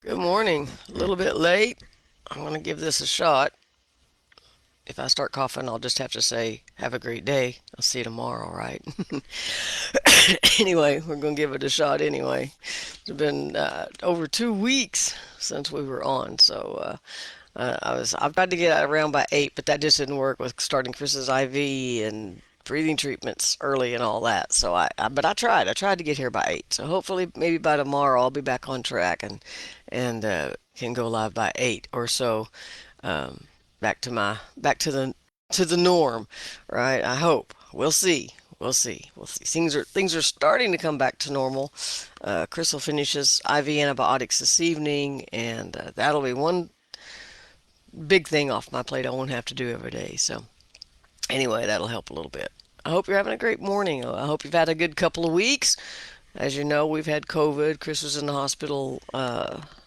Good morning. A little bit late. I'm going to give this a shot. If I start coughing, I'll just have to say, have a great day. I'll see you tomorrow, right? Anyway, we're going to give it a shot anyway. It's been over 2 weeks since we were on, so I've tried to get out around by 8, but that just didn't work with starting Chris's IV and breathing treatments early and all that. So but I tried. I tried to get here by 8. So hopefully, maybe by tomorrow, I'll be back on track and can go live by 8 or so. Um, back to the norm, right? I hope. We'll see. We'll see. We'll see. Things are starting to come back to normal. Chris will finish his IV antibiotics this evening, and that'll be one big thing off my plate I won't have to do every day. So anyway, that'll help a little bit. I hope you're having a great morning. I hope you've had a good couple of weeks. As you know, we've had COVID. Chris was in the hospital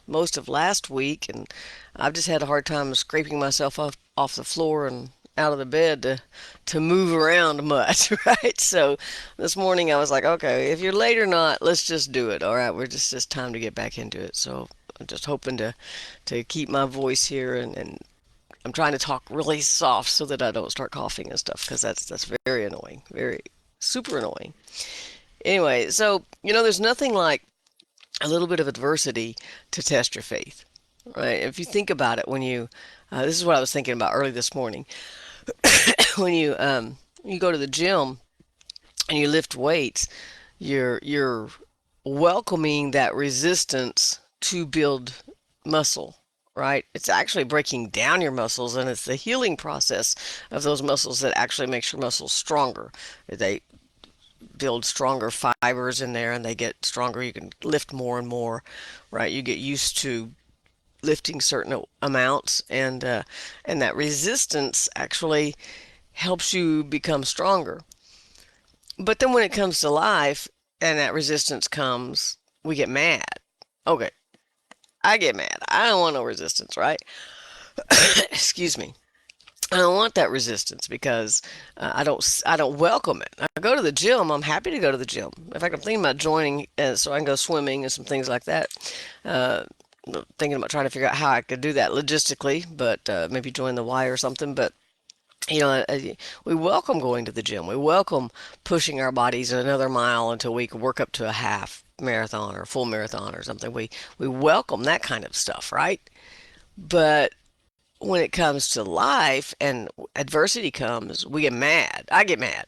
most of last week, and I've just had a hard time scraping myself off the floor and out of the bed to move around much, right? So this morning I was like, okay, if you're late or not, let's just do it. All right, we're just it's time to get back into it. So I'm just hoping to keep my voice here, and I'm trying to talk really soft so that I don't start coughing and stuff because that's very annoying, very super annoying. Anyway, so there's nothing like a little bit of adversity to test your faith, right? If you think about it, this is what I was thinking about early this morning. When you go to the gym and you lift weights, you're welcoming that resistance to build muscle, right? It's actually breaking down your muscles, and it's the healing process of those muscles that actually makes your muscles stronger. They build stronger fibers in there and they get stronger. You can lift more and more, right? You get used to lifting certain amounts, and that resistance actually helps you become stronger. But then when it comes to life and that resistance comes, we get mad. Okay, I get mad. I don't want no resistance, right? Excuse me. I don't want that resistance because I don't welcome it. I go to the gym. I'm happy to go to the gym. In fact, I'm thinking about joining so I can go swimming and some things like that. Uh, Thinking about trying to figure out how I could do that logistically, but maybe join the Y or something. But we welcome going to the gym. We welcome pushing our bodies another mile until we can work up to a half marathon or full marathon or something. We welcome that kind of stuff, right? But when it comes to life and adversity comes, we get mad. I get mad.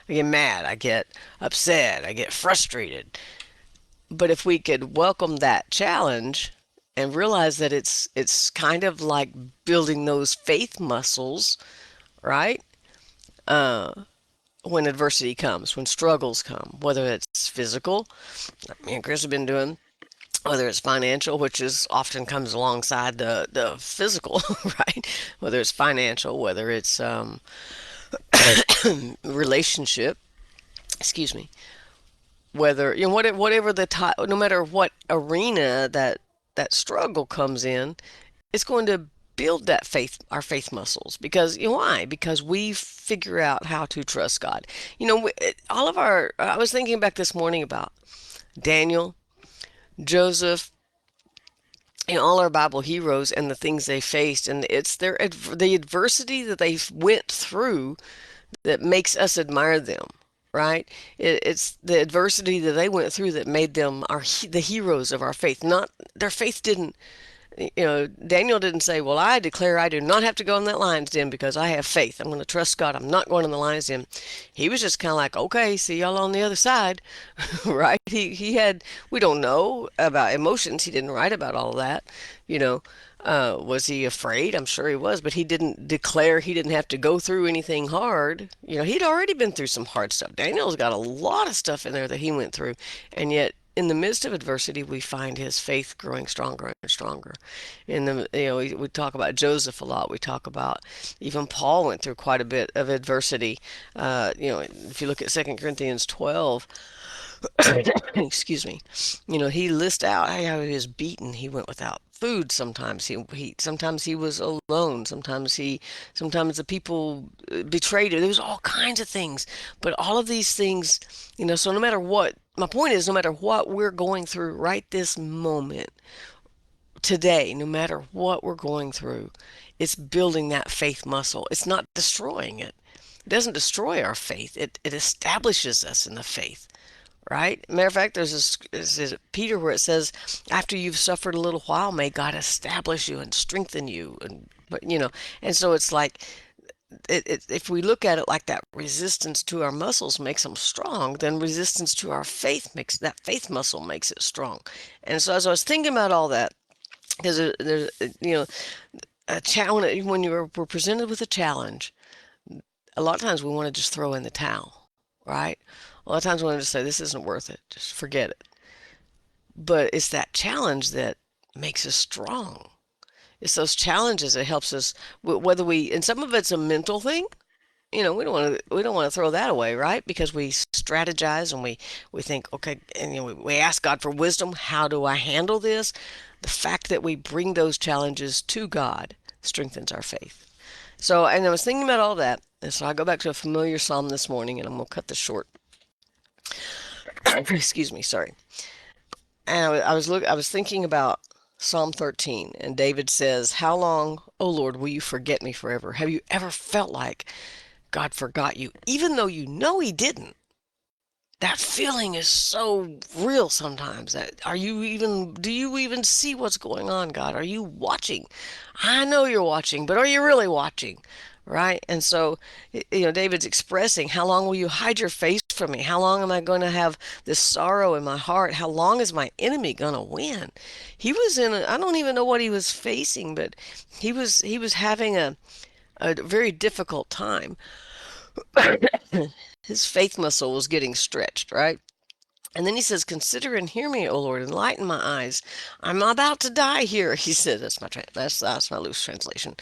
I get mad. I get upset. I get frustrated. But if we could welcome that challenge and realize that it's kind of like building those faith muscles, right? Uh, when adversity comes, when struggles come, whether it's physical, like me and Chris have been doing, whether it's financial, which is often comes alongside the physical, right? Whether it's financial, whether it's relationship, excuse me, whether whatever the type, no matter what arena that struggle comes in, it's going to build that faith, our faith muscles. Because why? Because we figure out how to trust God. All of our. I was thinking back this morning about Daniel, Joseph, all our Bible heroes and the things they faced, and it's the adversity that they went through that makes us admire them, right? It's the adversity that they went through that made them the heroes of our faith. Not their faith didn't. Daniel didn't say, "Well, I declare I do not have to go in that lion's den because I have faith. I'm going to trust God. I'm not going in the lion's den." He was just kind of like, "Okay, see y'all on the other side," right? He had. We don't know about emotions. He didn't write about all of that. You know, was he afraid? I'm sure he was, but he didn't declare he didn't have to go through anything hard. He'd already been through some hard stuff. Daniel's got a lot of stuff in there that he went through, and yet in the midst of adversity, we find his faith growing stronger and stronger. We talk about Joseph a lot. We talk about even Paul went through quite a bit of adversity. If you look at 2 Corinthians 12, excuse me, he lists out how he was beaten. He went without food. Sometimes he was alone. Sometimes the people betrayed him. There was all kinds of things. But all of these things, so no matter what, my point is, no matter what we're going through right this moment, today, no matter what we're going through, it's building that faith muscle. It's not destroying it. It doesn't destroy our faith. It establishes us in the faith, right? Matter of fact, there's this, is it Peter, where it says, after you've suffered a little while, may God establish you and strengthen you. And, but, and so it's like, if we look at it like that, resistance to our muscles makes them strong, then resistance to our faith makes that faith muscle makes it strong. And so as I was thinking about all that, because there's, a challenge, when we're presented with a challenge, a lot of times we want to just throw in the towel, right? A lot of times we want to just say, this isn't worth it, just forget it. But it's that challenge that makes us strong. It's those challenges that helps us, whether and some of it's a mental thing. We don't want to throw that away, right? Because we strategize and we think, okay, and we ask God for wisdom. How do I handle this? The fact that we bring those challenges to God strengthens our faith. So, and I was thinking about all that, and so I go back to a familiar psalm this morning, and I'm gonna cut this short. Excuse me, sorry. And I was thinking about Psalm 13, and David says, "How long, O Lord, will you forget me forever? Have you ever felt like God forgot you, even though you know He didn't?" That feeling is so real sometimes. That do you even see what's going on, God? Are you watching? I know you're watching, but are you really watching? Right? And so, David's expressing, how long will you hide your face from me? How long am I going to have this sorrow in my heart? How long is my enemy going to win? He was I don't even know what he was facing, but he was having a very difficult time. His faith muscle was getting stretched, right? And then he says, "Consider and hear me, O Lord, enlighten my eyes. I'm about to die here," he said. That's my loose translation.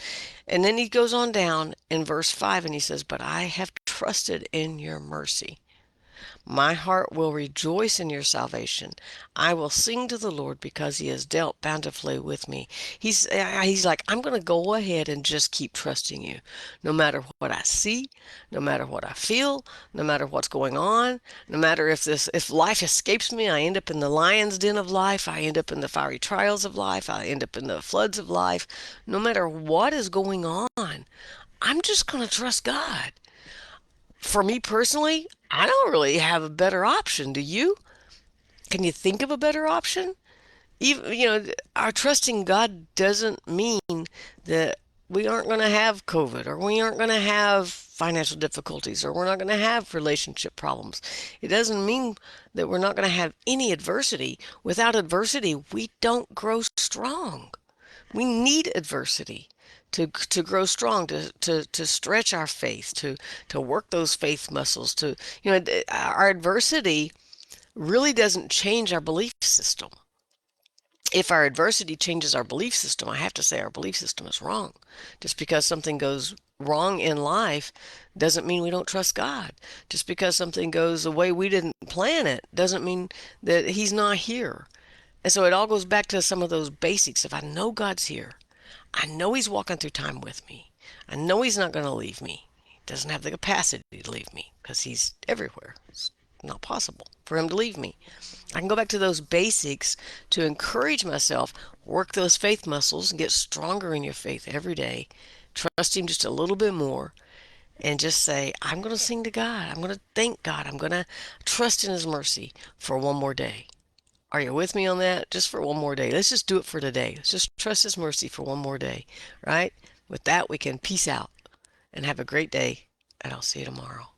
And then he goes on down in verse 5 and he says, "But I have trusted in your mercy. My heart will rejoice in your salvation. I will sing to the Lord because he has dealt bountifully with me." He's like, I'm going to go ahead and just keep trusting you. No matter what I see, no matter what I feel, no matter what's going on, no matter if life escapes me, I end up in the lion's den of life, I end up in the fiery trials of life, I end up in the floods of life. No matter what is going on, I'm just going to trust God. For me personally, I don't really have a better option. Do you? Can you think of a better option? Even, our trusting God doesn't mean that we aren't going to have COVID, or we aren't going to have financial difficulties, or we're not going to have relationship problems. It doesn't mean that we're not going to have any adversity. Without adversity, we don't grow strong. We need adversity to grow strong, to stretch our faith, to work those faith muscles, our adversity really doesn't change our belief system. If our adversity changes our belief system, I have to say our belief system is wrong. Just because something goes wrong in life doesn't mean we don't trust God. Just because something goes the way we didn't plan it doesn't mean that He's not here. And so it all goes back to some of those basics. If I know God's here, I know He's walking through time with me. I know He's not going to leave me. He doesn't have the capacity to leave me because He's everywhere. It's not possible for Him to leave me. I can go back to those basics to encourage myself, work those faith muscles, and get stronger in your faith every day. Trust Him just a little bit more, and just say, I'm going to sing to God. I'm going to thank God. I'm going to trust in His mercy for one more day. Are you with me on that? Just for one more day. Let's just do it for today. Let's just trust His mercy for one more day, right? With that, we can peace out and have a great day, and I'll see you tomorrow.